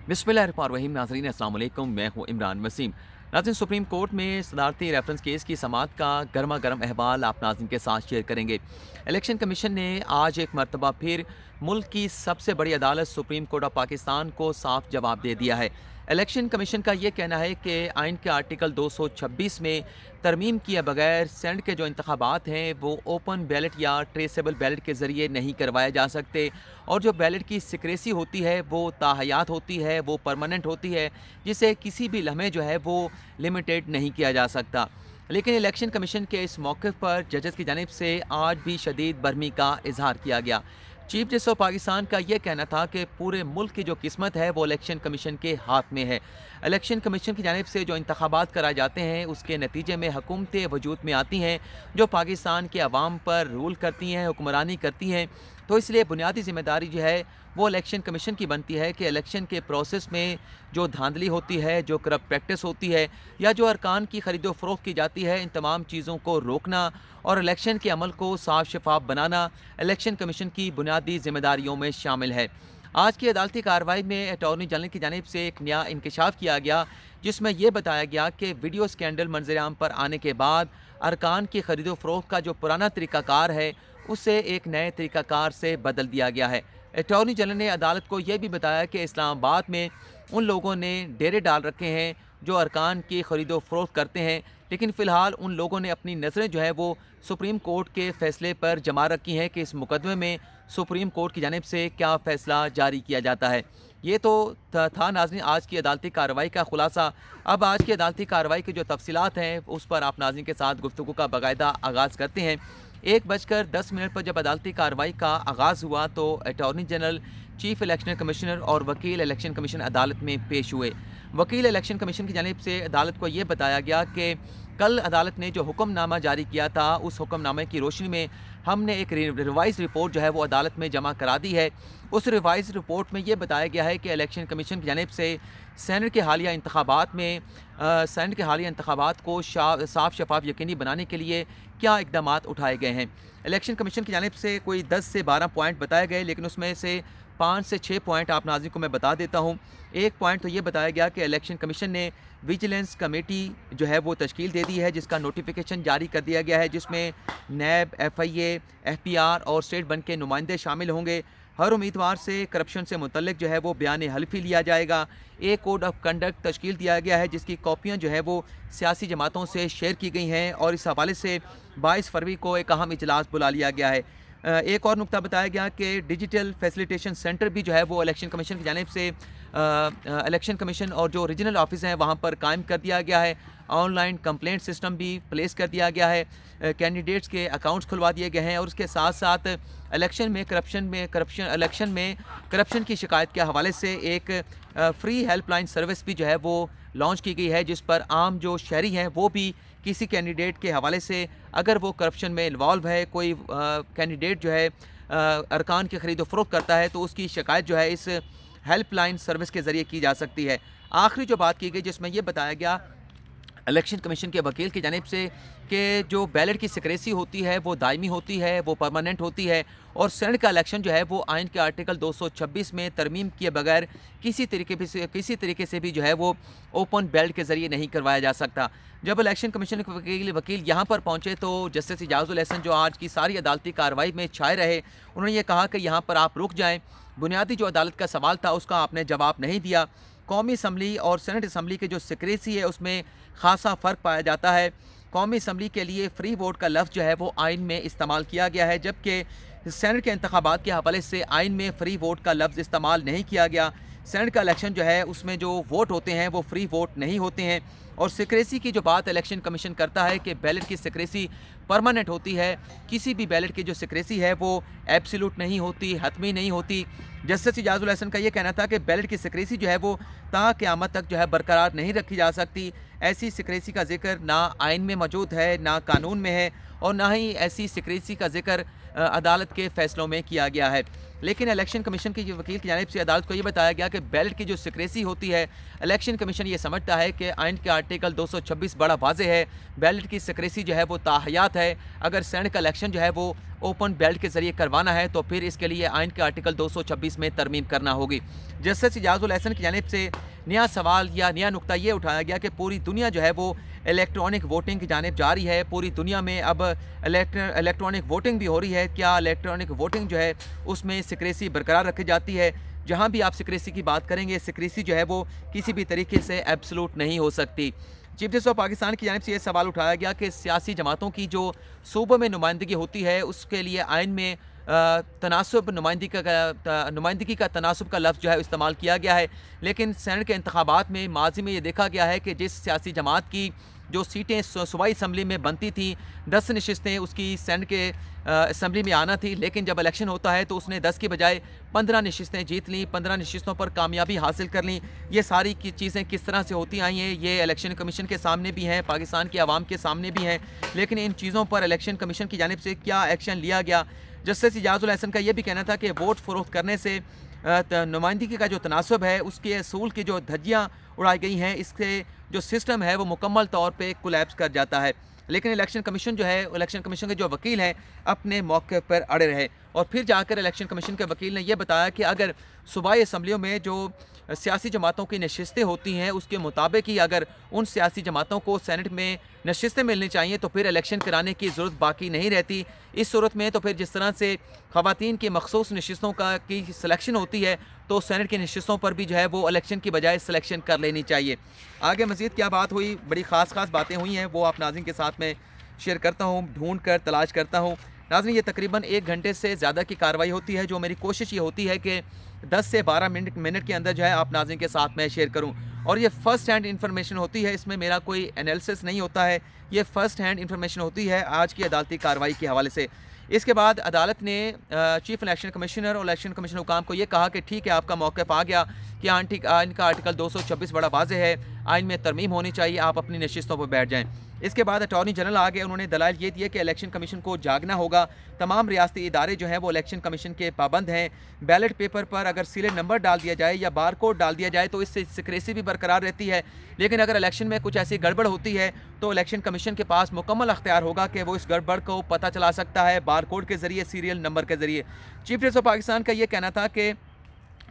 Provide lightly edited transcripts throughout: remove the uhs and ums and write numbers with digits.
बिस्मिल्लाहिर्रहमानिर्रहीम। नाज़रीन अस्सलाम वालेकुम, मैं हूँ इमरान वसीम। नाज़रीन, सुप्रीम कोर्ट में सदारती रेफरेंस केस की समाअत का गर्मा गर्म अहवाल आप नाज़रीन के साथ शेयर करेंगे। इलेक्शन कमीशन ने आज एक मरतबा फिर मुल्क की सबसे बड़ी अदालत सुप्रीम कोर्ट ऑफ पाकिस्तान को साफ जवाब दे दिया है। इलेक्शन कमीशन का ये कहना है कि आइन के आर्टिकल 226 में तरमीम किए बगैर सेनेट के जो इंतखाबात हैं वो ओपन बैलेट या ट्रेसेबल बैलेट के ज़रिए नहीं करवाए जा सकते, और जो बैलेट की सिक्रेसी होती है वो ताहयात होती है, वो परमानेंट होती है, जिसे किसी भी लम्हे जो है वो लिमिटेड नहीं किया जा सकता। लेकिन इलेक्शन कमीशन के इस मौक़िफ़ पर जजेस की जानिब से आज भी शदीद बरहमी का इजहार किया गया। चीफ जस्टिस ऑफ पाकिस्तान का यह कहना था कि पूरे मुल्क की जो किस्मत है वो इलेक्शन कमीशन के हाथ में है। इलेक्शन कमीशन की जानिब से जो इंतखाबात कराए जाते हैं उसके नतीजे में हुकूमतें वजूद में आती हैं जो पाकिस्तान के अवाम पर रूल करती हैं, हुक्मरानी करती हैं। तो इसलिए बुनियादी ज़िम्मेदारी जो है वो इलेक्शन कमीशन की बनती है कि इलेक्शन के प्रोसेस में जो धांधली होती है, जो करप्ट प्रैक्टिस होती है, या जो अरकान की खरीदो फरोख्त की जाती है, इन तमाम चीज़ों को रोकना और इलेक्शन के अमल को साफ शफाफ बनाना इलेक्शन कमीशन की बुनियादी ज़िम्मेदारियों में शामिल है। आज की अदालती कार्रवाई में अटॉर्नी जनरल की जानिब से एक नया इंकशाफ किया गया, जिसमें यह बताया गया कि वीडियो स्कैंडल मंजर-ए-आम पर आने के बाद अरकान की खरीदो फरोख्त का जो पुराना तरीक़ाकार है उसे एक नए तरीक़ाकार से बदल दिया गया है। अटॉर्नी जनरल ने अदालत को यह भी बताया कि इस्लामाबाद में उन लोगों ने डेरे डाल रखे हैं जो अरकान की खरीदो फरोख्त करते हैं, लेकिन फ़िलहाल उन लोगों ने अपनी नज़रें जो है वो सुप्रीम कोर्ट के फ़ैसले पर जमा रखी हैं कि इस मुकदमे में सुप्रीम कोर्ट की जानिब से क्या फ़ैसला जारी किया जाता है। ये तो था नाज़रीन आज की अदालती कार्रवाई का ख़ुलासा। अब आज की अदालती कार्रवाई की जो तफसीलात हैं उस पर आप नाज़रीन के साथ गुफ्तगू का बाकायदा आगाज़ करते हैं। 1:10 पर जब अदालती कार्रवाई का आगाज़ हुआ तो attorney general, chief election commissioner और वकील इलेक्शन कमीशन अदालत में पेश हुए। वकील इलेक्शन कमीशन की जानिब से अदालत को ये बताया गया कि कल अदालत ने जो हुक्मनामा जारी किया था उस हुक्मनामे की रोशनी में हमने एक रिवाइज़ रिपोर्ट जो है वो अदालत में जमा करा दी है। उस रिवाइज़ रिपोर्ट में ये बताया गया है कि इलेक्शन कमीशन की जानिब से सेनेट के हालिया इंतखाबात में सेनेट के हालिया इंतखाबात को साफ शफाफ यकीनी बनाने के लिए क्या इकदामात उठाए गए हैं। इलेक्शन कमीशन की जानिब से कोई 10 से 12 पॉइंट बताए गए, लेकिन उसमें से 5 से 6 पॉइंट आप नाज़रीन को मैं बता देता हूँ। एक पॉइंट तो ये बताया गया कि इलेक्शन कमीशन ने विजिलेंस कमेटी जो है वो तश्कील दे दी है, जिसका नोटिफिकेशन जारी कर दिया गया है, जिसमें नैब, FIA, FPR और स्टेट बैंक के नुमाइंदे शामिल होंगे। हर उम्मीदवार से करप्शन से मुतल्लिक जो है वो बयान हल्फी लिया जाएगा। एक कोड ऑफ कंडक्ट तश्कील दिया गया है जिसकी कॉपियाँ जो है वो सियासी जमातों से शेयर की गई हैं, और इस हवाले से 22 फरवरी को एक अहम इजलास बुला लिया गया है। एक और नुकता बताया गया कि डिजिटल फैसिलिटेशन सेंटर भी जो है वो इलेक्शन कमीशन की जानिब से इलेक्शन कमीशन और जो रीजनल ऑफिस हैं वहाँ पर कायम कर दिया गया है। ऑनलाइन कंप्लेंट सिस्टम भी प्लेस कर दिया गया है। कैंडिडेट्स के अकाउंट्स खुलवा दिए गए हैं, और उसके साथ साथ इलेक्शन में करप्शन की शिकायत के हवाले से एक फ्री हेल्पलाइन सर्विस भी जो है वो लॉन्च की गई है, जिस पर आम जो शहरी हैं वो भी किसी कैंडिडेट के हवाले से अगर वो करप्शन में इन्वॉल्व है, कोई कैंडिडेट जो है अरकान की खरीदो फरोख्त करता है, तो उसकी शिकायत जो है इस हेल्पलाइन सर्विस के ज़रिए की जा सकती है। आखिरी जो बात की गई जिसमें यह बताया गया इलेक्शन कमीशन के वकील की जानिब से कि जो बैलेट की सिक्रेसी होती है वो दायमी होती है, वो परमानेंट होती है, और सेनेट का इलेक्शन जो है वो आइन के आर्टिकल 226 में तरमीम किए बगैर किसी तरीके से भी जो है वो ओपन बैलेट के ज़रिए नहीं करवाया जा सकता। जब इलेक्शन कमीशन के वकील यहाँ पर पहुँचे तो जस्टिस इजाज़ुल एहसन जो आज की सारी अदालती कार्रवाई में छाए रहे, उन्होंने ये कहा कि यहाँ पर आप रुक जाएँ। बुनियादी जो अदालत का सवाल था उसका आपने जवाब नहीं दिया। कौमी असम्बली और सेनेट असम्बली की जो सिक्रेसी है उसमें खासा फ़र्क पाया जाता है। कौमी असम्बली के लिए फ्री वोट का लफ्ज़ जो है वो आइन में इस्तेमाल किया गया है, जबकि सेनेट के इंतखाबात के हवाले से आइन में फ्री वोट का लफ्ज़ इस्तेमाल नहीं किया गया। सेनेट का इलेक्शन जो है उसमें जो वोट होते हैं वो फ्री वोट नहीं होते हैं, और सिक्रेसी की जो बात इलेक्शन कमीशन करता है कि बैलेट की सिक्रेसी परमानेंट होती है। किसी भी बैलेट की जो सिक्रेसी है वो एब्सोल्यूट नहीं होती, हतमी नहीं होती। जस्टिस इजाज़ुल एहसन का ये कहना था कि बैलेट की सिक्रेसी जो है वो ता क़यामत तक जो है बरकरार नहीं रखी जा सकती। ऐसी सिक्रेसी का जिक्र ना आइन में मौजूद है, ना कानून में है, और ना ही ऐसी सिक्रेसी का जिक्र अदालत के फैसलों में किया गया है। लेकिन इलेक्शन कमीशन की वकील की जानिब से अदालत को ये बताया गया कि बैलेट की जो सिक्रेसी होती है, इलेक्शन कमीशन ये समझता है कि आइन के आर्टिकल 226 बड़ा वाज़ेह है, बैलेट की सिक्रेसी जो है वो ताहयात है। अगर सेनेट का इलेक्शन जो है वो ओपन बैलेट के ज़रिए करवाना है तो फिर इसके लिए आइन के आर्टिकल 226 में तरमीम करना होगी। जस्टिस इजाज़ुल एहसन की जानिब से नया सवाल या नया नुक्ता ये उठाया गया कि पूरी दुनिया जो है वो इलेक्ट्रॉनिक वोटिंग की जानिब जा रही है। पूरी दुनिया में अब इलेक्ट्रॉनिक वोटिंग भी हो रही है। क्या इलेक्ट्रॉनिक वोटिंग जो है उसमें सिक्रेसी बरकरार रखी जाती है? जहाँ भी आप सिक्रेसी की बात करेंगे, सिक्रेसी जो है वो किसी भी तरीके से एब्सोल्यूट नहीं हो सकती। चीफ जस्टिस ऑफ पाकिस्तान की जानिब से ये सवाल उठाया गया कि सियासी जमातों की जो सूबों में नुमाइंदगी होती है उसके लिए आइन में तनासब नुमाइंदगी का तनासब का लफ्ज़ जो है इस्तेमाल किया गया है। लेकिन सेनेट के इंतखाबात में माजी में ये देखा गया है कि जिस सियासी जमात की जो सीटें सूबाई असम्बली में बनती थी, 10 नशिस्तें उसकी सेनेट के असम्बली में आना थी, लेकिन जब इलेक्शन होता है तो उसने 10 की बजाय 15 नशिस्तें जीत लीं, 15 नशिस्तों पर कामयाबी हासिल कर लीं। ये सारी की चीज़ें किस तरह से होती आई हैं, ये इलेक्शन कमीशन के सामने भी हैं, पाकिस्तान की आवाम के सामने भी हैं। लेकिन इन चीज़ों पर इलेक्शन कमीशन की जानिब से क्या एक्शन लिया गया? जस्टिस इजाज़ुल एहसन का ये भी कहना था कि वोट फ़रोख्त करने से नुमाइंदगी का जो तनासब है उसके असूल की जो धज्जियाँ उड़ाई गई हैं, इसके जो सिस्टम है वो मुकम्मल तौर पे कोलैप्स कर जाता है। लेकिन इलेक्शन कमीशन जो है, इलेक्शन कमीशन के जो वकील हैं अपने मौके पर अड़े रहे और फिर जाकर इलेक्शन कमीशन के वकील ने यह बताया कि अगर सूबाई असम्बलियों में जो सियासी जमातों की नशिस्तें होती हैं उसके मुताबिक ही अगर उन सियासी जमातों को सेनेट में नशिस्तें मिलनी चाहिए तो फिर इलेक्शन कराने की ज़रूरत बाकी नहीं रहती। इस सूरत में तो फिर जिस तरह से ख़वातीन की मखसूस नशिस्तों की सिलेक्शन होती है तो सेनेट की नशिस्तों पर भी जो है वो इलेक्शन की बजाय सिलेक्शन कर लेनी चाहिए। आगे मज़ीद क्या बात हुई, बड़ी ख़ास बातें हुई हैं, वो आप नाज़रीन के साथ में शेयर करता हूँ, ढूंढ कर तलाश करता हूँ। नाज़रीन ये तकरीबन 1 घंटे से ज़्यादा की कार्रवाई होती है, जो मेरी कोशिश ये होती है कि 10 से 12 मिनट के अंदर जो है आप नाज़रीन के साथ में शेयर करूँ। और ये फ़र्स्ट हैंड इन्फॉर्मेशन होती है, इसमें मेरा कोई एनालिसिस नहीं होता है, ये फ़र्स्ट हैंड इन्फॉर्मेशन होती है आज की अदालती कार्रवाई के हवाले से। इसके बाद अदालत ने चीफ इलेक्शन कमिश्नर और इलेक्शन कमीशन हुकाम को ये कहा कि ठीक है, आपका मौक़िफ़ आ गया कि आइन का आर्टिकल 226 बड़ा वाज़ेह है, आइन में तरमीम होनी चाहिए, आप अपनी नशिस्तों पर बैठ जाएँ। इसके बाद अटॉर्नी जनरल आ गए, उन्होंने दलाइल ये दिए कि इलेक्शन कमीशन को जागना होगा, तमाम रियासती इदारे जो हैं वो इलेक्शन कमीशन के पाबंद हैं। बैलेट पेपर पर अगर सीरियल नंबर डाल दिया जाए या बार कोड डाल दिया जाए तो इससे सिक्रेसी भी बरकरार रहती है, लेकिन अगर इलेक्शन में कुछ ऐसी गड़बड़ होती है तो इलेक्शन कमीशन के पास मुकम्मल अख्तियार होगा कि वो इस गड़बड़ को पता चला सकता है बार कोड के ज़रिए, सीरियल नंबर के ज़रिए। चीफ जस्टिस ऑफ पाकिस्तान का ये कहना था कि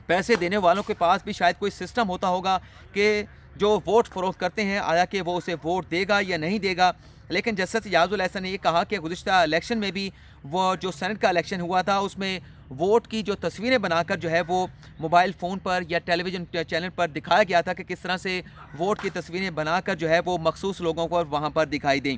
पैसे देने वालों के पास भी शायद कोई सिस्टम होता होगा कि जो वोट फ़रोख्त करते हैं आया कि वो उसे वोट देगा या नहीं देगा। लेकिन जस्टिस इजाज़ुल एहसन ने ये कहा कि गुज़िश्ता इलेक्शन में भी वो जो सेनेट का इलेक्शन हुआ था उसमें वोट की जो तस्वीरें बनाकर जो है वो मोबाइल फ़ोन पर या टेलीविज़न चैनल पर दिखाया गया था कि किस तरह से वोट की तस्वीरें बनाकर जो है वो मखसूस लोगों को वहाँ पर दिखाई दें।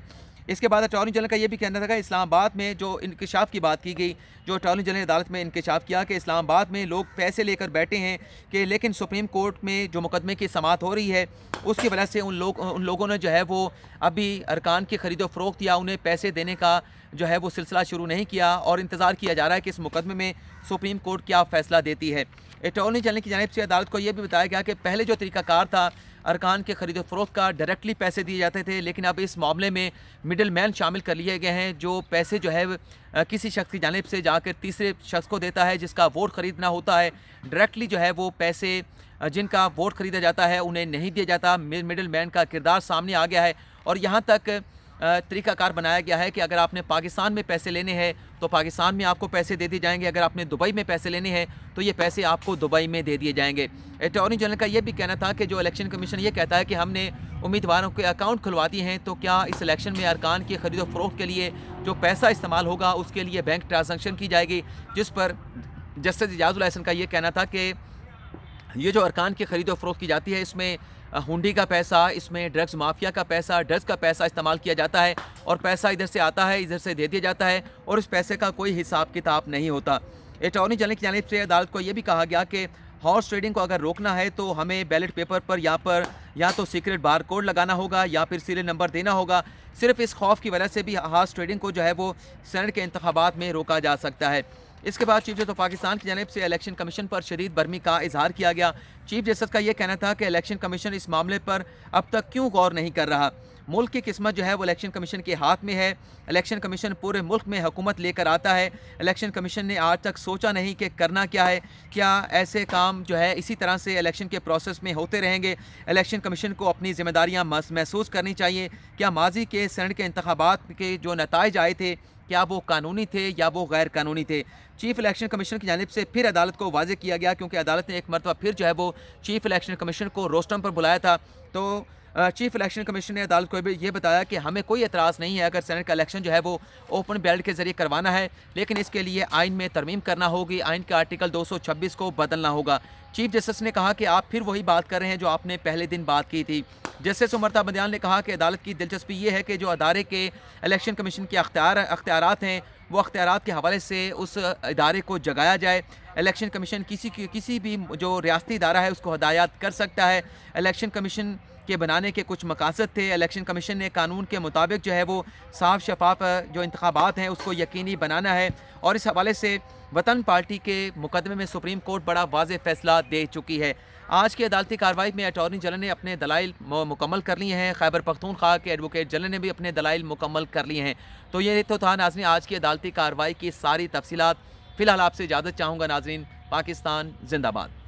इसके बाद अटॉर्नी जनरल का ये भी कहना था कि इस्लामाबाद में जो इंकशाफ की बात की गई, जो अटॉर्नी जनरल ने अदालत में इंकशाफ किया कि इस्लामाबाद में लोग पैसे लेकर बैठे हैं कि लेकिन सुप्रीम कोर्ट में जो मुकदमे की समाअत हो रही है उसकी वजह से उन लोगों ने जो है वो अभी अरकान की खरीदो फरोख्त या उन्हें पैसे देने का जो है वो सिलसिला शुरू नहीं किया और इंतज़ार किया जा रहा है कि इस मुकदमे में सुप्रीम कोर्ट क्या फ़ैसला देती है। अटॉर्नी जनरल की जानिब से अदालत को यह भी बताया गया कि पहले जो तरीक़ाकार था अरकान के खरीदो फरोख्त का डायरेक्टली पैसे दिए जाते थे, लेकिन अब इस मामले में मिडल मैन शामिल कर लिए गए हैं जो पैसे जो है किसी शख्स की जानिब से जाकर तीसरे शख्स को देता है जिसका वोट ख़रीदना होता है। डायरेक्टली जो है वो पैसे जिनका वोट ख़रीदा जाता है उन्हें नहीं दिया जाता। मिडल मैन का किरदार सामने आ गया है और यहाँ तक तरीक़ाकार बनाया गया है कि अगर आपने पाकिस्तान में पैसे लेने हैं तो पाकिस्तान में आपको पैसे दे दिए जाएंगे, अगर आपने दुबई में पैसे लेने हैं तो ये पैसे आपको दुबई में दे दिए जाएंगे। अटॉर्नी जनरल का ये भी कहना था कि जो इलेक्शन कमीशन ये कहता है कि हमने उम्मीदवारों के अकाउंट खुलवा दिए हैं, तो क्या इस इलेक्शन में अरकान की खरीदो फरोख्त के लिए जो पैसा इस्तेमाल होगा उसके लिए बैंक ट्रांजैक्शन की जाएगी, जिस पर जस्टिस इजाज़ुल एहसन का ये कहना था कि ये जो अरकान की खरीदो फरोख्त की जाती है इसमें हुंडी का पैसा, इसमें ड्रग्स माफिया का पैसा, ड्रग्स का पैसा इस्तेमाल किया जाता है और पैसा इधर से आता है इधर से दे दिया जाता है और इस पैसे का कोई हिसाब किताब नहीं होता। अटॉर्नी जनरल की जानिब से अदालत को यह भी कहा गया कि हॉर्स ट्रेडिंग को अगर रोकना है तो हमें बैलेट पेपर पर या तो सीक्रेट बार कोड लगाना होगा या फिर सीरियल नंबर देना होगा। सिर्फ इस खौफ की वजह से भी हॉर्स ट्रेडिंग को जो है वो सेनेट के इंतखाबात में रोका जा सकता है। इसके बाद चीफ जस्टिस ऑफ पाकिस्तान की जानिब से इलेक्शन कमीशन पर शदीद बरहमी का इजहार किया गया। चीफ जस्टिस का यह कहना था कि इलेक्शन कमीशन इस मामले पर अब तक क्यों गौर नहीं कर रहा। ملک کی قسمت جو ہے وہ الیکشن کمیشن کے ہاتھ میں ہے. الیکشن کمیشن پورے ملک میں حکومت لے کر آتا ہے. الیکشن کمیشن نے آج تک سوچا نہیں کہ کرنا کیا ہے. کیا ایسے کام جو ہے اسی طرح سے الیکشن کے پروسیس میں ہوتے رہیں گے؟ الیکشن کمیشن کو اپنی ذمہ داریاں محسوس کرنی چاہیے. کیا ماضی کے سینٹ کے انتخابات کے جو نتائج آئے تھے کیا وہ قانونی تھے یا وہ غیر قانونی تھے؟ چیف الیکشن کمیشن کی جانب سے پھر عدالت کو واضح کیا گیا، کیونکہ عدالت نے ایک مرتبہ پھر جو ہے وہ چیف الیکشن کمیشن کو روسٹم پر بلایا تھا. تو چیف الیکشن کمیشن نے عدالت کو یہ بتایا کہ ہمیں کوئی اعتراض نہیں ہے اگر سینٹ کا الیکشن جو ہے وہ اوپن بیلٹ کے ذریعے کروانا ہے، لیکن اس کے لیے آئین میں ترمیم کرنا ہوگی، آئین کا آرٹیکل 226 کو بدلنا ہوگا. چیف جسٹس نے کہا کہ آپ پھر وہی بات کر رہے ہیں جو آپ نے پہلے دن بات کی تھی. جسٹس عمر تا بندیال نے کہا کہ عدالت کی دلچسپی یہ ہے کہ جو ادارے کے الیکشن کمیشن کے اختیارات ہیں وہ اختیارات کے حوالے سے اس ادارے کو جگایا جائے. الیکشن کمیشن کسی بھی جو ریاستی ادارہ ہے اس کو ہدایات کر سکتا ہے. الیکشن کمیشن کے بنانے کے کچھ مقاصد تھے. الیکشن کمیشن نے قانون کے مطابق جو ہے وہ صاف شفاف جو انتخابات ہیں اس کو یقینی بنانا ہے، اور اس حوالے سے وطن پارٹی کے مقدمے میں سپریم کورٹ بڑا واضح فیصلہ دے چکی ہے. آج کی عدالتی کارروائی میں اٹارنی جنرل نے اپنے دلائل مکمل کر لیے ہیں. خیبر پختونخوا کے ایڈوکیٹ جنرل نے بھی اپنے دلائل مکمل کر لیے ہیں. تو یہ تو تھا ناظرین آج کی عدالتی کارروائی کی ساری تفصیلات. فی الحال آپ سے اجازت چاہوں گا ناظرین. پاکستان زندہ باد.